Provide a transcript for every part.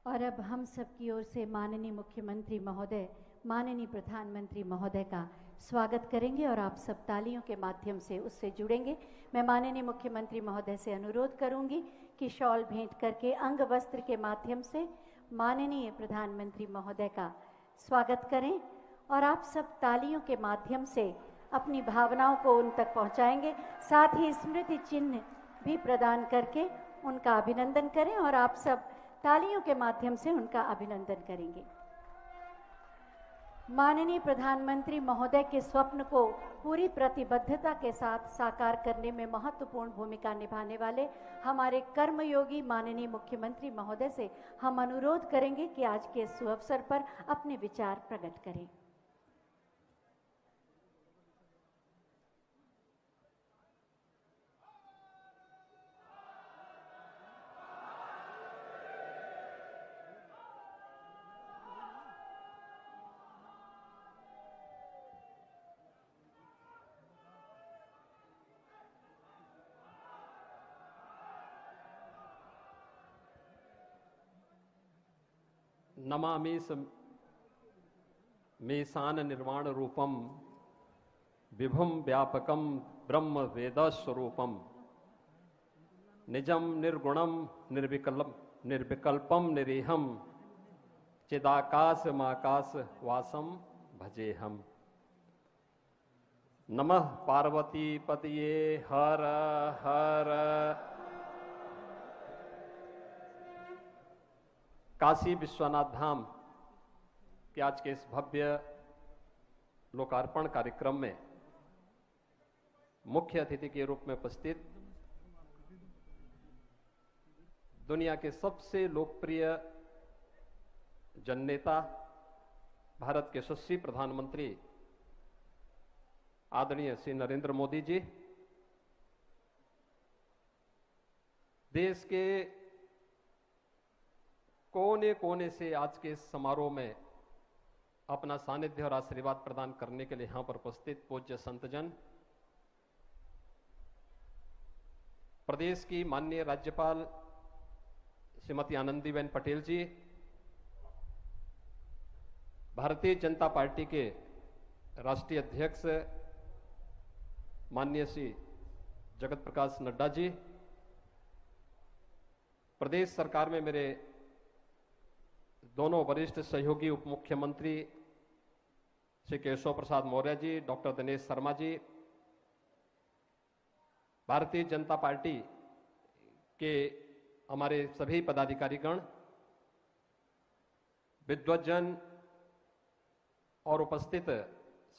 और अब हम सब की ओर से माननीय मुख्यमंत्री महोदय, माननीय प्रधानमंत्री महोदय का स्वागत करेंगे और आप सब तालियों के माध्यम से उससे जुड़ेंगे। मैं माननीय मुख्यमंत्री महोदय से अनुरोध करूंगी कि शॉल भेंट करके अंग वस्त्र के माध्यम से माननीय प्रधानमंत्री महोदय का स्वागत करें और आप सब तालियों के माध्यम से अपनी भावनाओं को उन तक पहुंचाएंगे। साथ ही स्मृति चिन्ह भी प्रदान करके उनका अभिनंदन करें और आप सब तालियों के माध्यम से उनका अभिनंदन करेंगे। माननीय प्रधानमंत्री महोदय के स्वप्न को पूरी प्रतिबद्धता के साथ साकार करने में महत्वपूर्ण भूमिका निभाने वाले हमारे कर्मयोगी माननीय मुख्यमंत्री महोदय से हम अनुरोध करेंगे कि आज के इस अवसर पर अपने विचार प्रकट करें। नमामि मेशान निर्वाण रूपम विभुम व्यापकम ब्रह्म वेद स्वरूपम निजम निर्गुणम निर्विकल्पम निरीहम चिदाकाश माकाश वासम भजेहम। नमः पार्वती पतये हर हर। काशी विश्वनाथ धाम के आज के इस भव्य लोकार्पण कार्यक्रम में मुख्य अतिथि के रूप में उपस्थित दुनिया के सबसे लोकप्रिय जननेता, भारत के यशस्वी प्रधानमंत्री आदरणीय श्री नरेंद्र मोदी जी, देश के कोने कोने से आज के इस समारोह में अपना सानिध्य और आशीर्वाद प्रदान करने के लिए यहां पर उपस्थित पूज्य संतजन, प्रदेश की माननीय राज्यपाल श्रीमती आनंदीबेन पटेल जी, भारतीय जनता पार्टी के राष्ट्रीय अध्यक्ष माननीय श्री जगत प्रकाश नड्डा जी, प्रदेश सरकार में मेरे दोनों वरिष्ठ सहयोगी उप मुख्यमंत्री श्री केशव प्रसाद मौर्य जी, डॉक्टर दिनेश शर्मा जी, भारतीय जनता पार्टी के हमारे सभी पदाधिकारीगण, विद्वज्जन और उपस्थित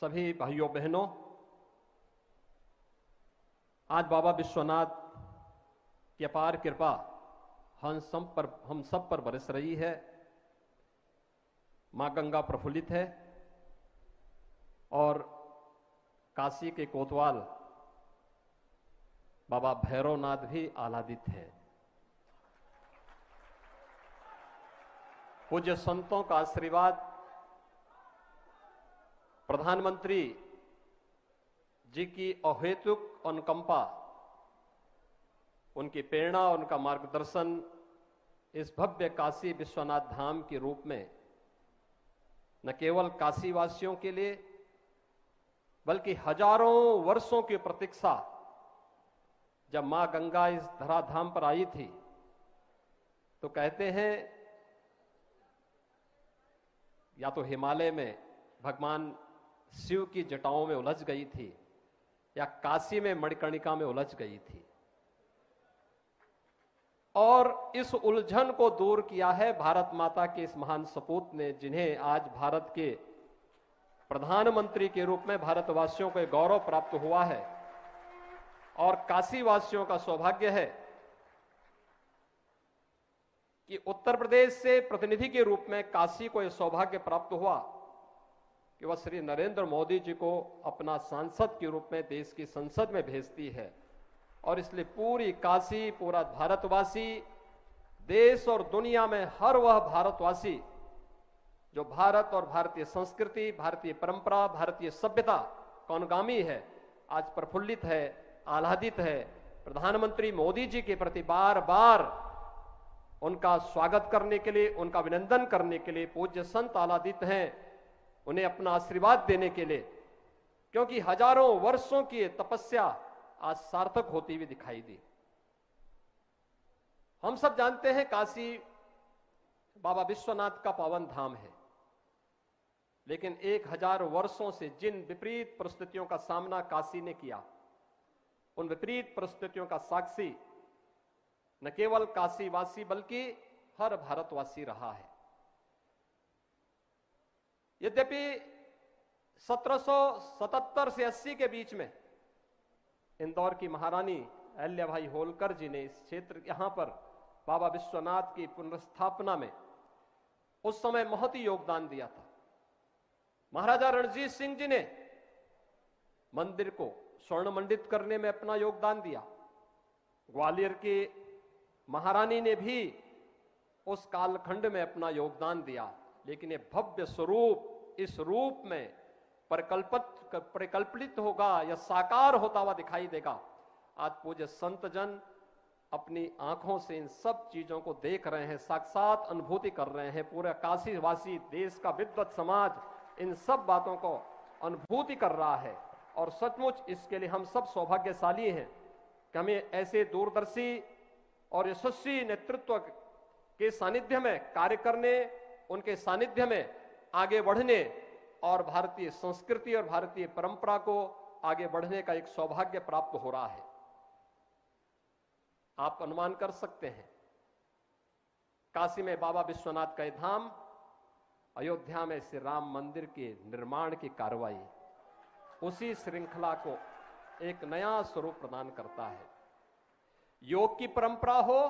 सभी भाइयों बहनों, आज बाबा विश्वनाथ की अपार कृपा हम सब पर बरस रही है। मां गंगा प्रफुल्लित है और काशी के कोतवाल बाबा भैरवनाथ भी आह्लादित है। पूज्य संतों का आशीर्वाद, प्रधानमंत्री जी की अहेतुक अनुकंपा, उनकी प्रेरणा, उनका मार्गदर्शन इस भव्य काशी विश्वनाथ धाम के रूप में न केवल काशी वासियों के लिए बल्कि हजारों वर्षों की प्रतीक्षा, जब मां गंगा इस धराधाम पर आई थी तो कहते हैं या तो हिमालय में भगवान शिव की जटाओं में उलझ गई थी या काशी में मणिकर्णिका में उलझ गई थी, और इस उलझन को दूर किया है भारत माता के इस महान सपूत ने, जिन्हें आज भारत के प्रधानमंत्री के रूप में भारतवासियों को गौरव प्राप्त हुआ है। और काशी वासियों का सौभाग्य है कि उत्तर प्रदेश से प्रतिनिधि के रूप में काशी को यह सौभाग्य प्राप्त हुआ कि वह श्री नरेंद्र मोदी जी को अपना सांसद के रूप में देश की संसद में भेजती है। और इसलिए पूरी काशी, पूरा भारतवासी, देश और दुनिया में हर वह भारतवासी जो भारत और भारतीय संस्कृति, भारतीय परंपरा, भारतीय सभ्यता का अनुगामी है, आज प्रफुल्लित है, आह्लादित है। प्रधानमंत्री मोदी जी के प्रति बार बार उनका स्वागत करने के लिए, उनका अभिनंदन करने के लिए पूज्य संत आलादित हैं, उन्हें अपना आशीर्वाद देने के लिए, क्योंकि हजारों वर्षों की तपस्या आज सार्थक होती हुई दिखाई दी। हम सब जानते हैं काशी बाबा विश्वनाथ का पावन धाम है, लेकिन 1000 वर्षों से जिन विपरीत परिस्थितियों का सामना काशी ने किया, उन विपरीत परिस्थितियों का साक्षी न केवल काशीवासी बल्कि हर भारतवासी रहा है। यद्यपि 1777 से 80 के बीच में इंदौर की महारानी अहिल्याबाई होलकर जी ने इस क्षेत्र यहां पर बाबा विश्वनाथ की पुनर्स्थापना में उस समय बहुत ही योगदान दिया था। महाराजा रणजीत सिंह जी ने मंदिर को स्वर्ण मंडित करने में अपना योगदान दिया। ग्वालियर की महारानी ने भी उस कालखंड में अपना योगदान दिया, लेकिन ये भव्य स्वरूप इस रूप में परिकल्पित होगा या साकार होता हुआ दिखाई देगा। आज पूज्य संत जन अपनी आंखों से इन सब चीजों को देख रहे हैं, साक्षात अनुभूति कर रहे हैं। पूरा काशीवासी, देश का विद्वत समाज इन सब बातों को अनुभूति कर रहा है, और सचमुच इसके लिए हम सब सौभाग्यशाली हैं कि हमें ऐसे दूरदर्शी और यशस्वी नेतृत्व के सानिध्य में कार्य करने, उनके सानिध्य में आगे बढ़ने और भारतीय संस्कृति और भारतीय परंपरा को आगे बढ़ने का एक सौभाग्य प्राप्त हो रहा है। आप अनुमान कर सकते हैं, काशी में बाबा विश्वनाथ का धाम, अयोध्या में श्री राम मंदिर के निर्माण की कार्रवाई उसी श्रृंखला को एक नया स्वरूप प्रदान करता है। योग की परंपरा हो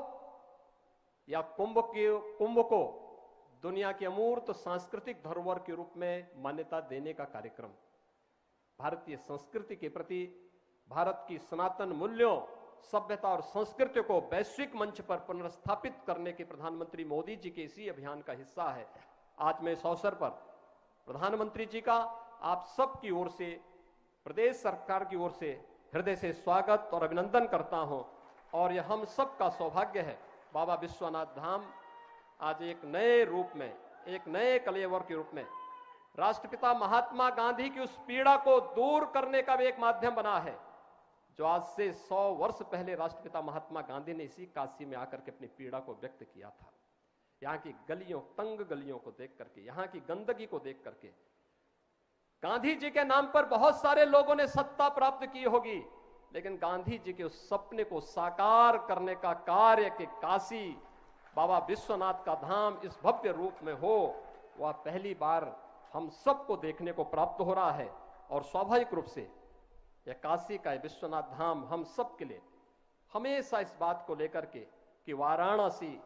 या कुंभ को दुनिया की अमूर्त सांस्कृतिक धरोहर के रूप में मान्यता देने का कार्यक्रम, भारतीय संस्कृति के प्रति, भारत की सनातन मूल्यों, सभ्यता और संस्कृति को वैश्विक मंच पर पुनर्स्थापित करने के प्रधानमंत्री मोदी जी के इसी अभियान का हिस्सा है। आज मैं इस अवसर पर प्रधानमंत्री जी का आप सब की ओर से, प्रदेश सरकार की ओर से हृदय से स्वागत और अभिनंदन करता हूं। और यह हम सब का सौभाग्य है, बाबा विश्वनाथ धाम आज एक नए रूप में, एक नए कलेवर के रूप में राष्ट्रपिता महात्मा गांधी की उस पीड़ा को दूर करने का भी एक माध्यम बना है, जो आज से 100 वर्ष पहले राष्ट्रपिता महात्मा गांधी ने इसी काशी में आकर के अपनी पीड़ा को व्यक्त किया था। यहाँ की गलियों, तंग गलियों को देख करके, यहाँ की गंदगी को देख करके, गांधी जी के नाम पर बहुत सारे लोगों ने सत्ता प्राप्त की होगी, लेकिन गांधी जी के उस सपने को साकार करने का कार्य कि काशी बाबा विश्वनाथ का धाम इस भव्य रूप में हो, वह पहली बार हम सबको देखने को प्राप्त हो रहा है। और स्वाभाविक रूप से यह काशी का विश्वनाथ धाम हम सब के लिए हमेशा इस बात को लेकर के कि वाराणसी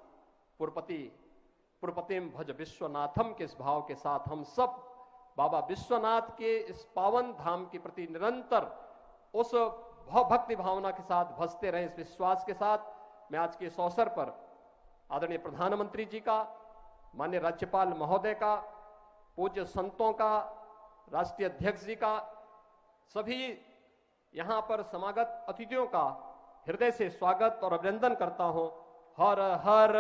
पुरपतिम भज विश्वनाथम के इस भाव के साथ हम सब बाबा विश्वनाथ के इस पावन धाम के प्रति निरंतर उस भक्ति भावना के साथ भजते रहे। इस विश्वास के साथ मैं आज के इस अवसर पर आदरणीय प्रधानमंत्री जी का, माननीय राज्यपाल महोदय का, पूज्य संतों का, राष्ट्रीय अध्यक्ष जी का, सभी यहां पर समागत अतिथियों का हृदय से स्वागत और अभिनंदन करता हूं। हर हर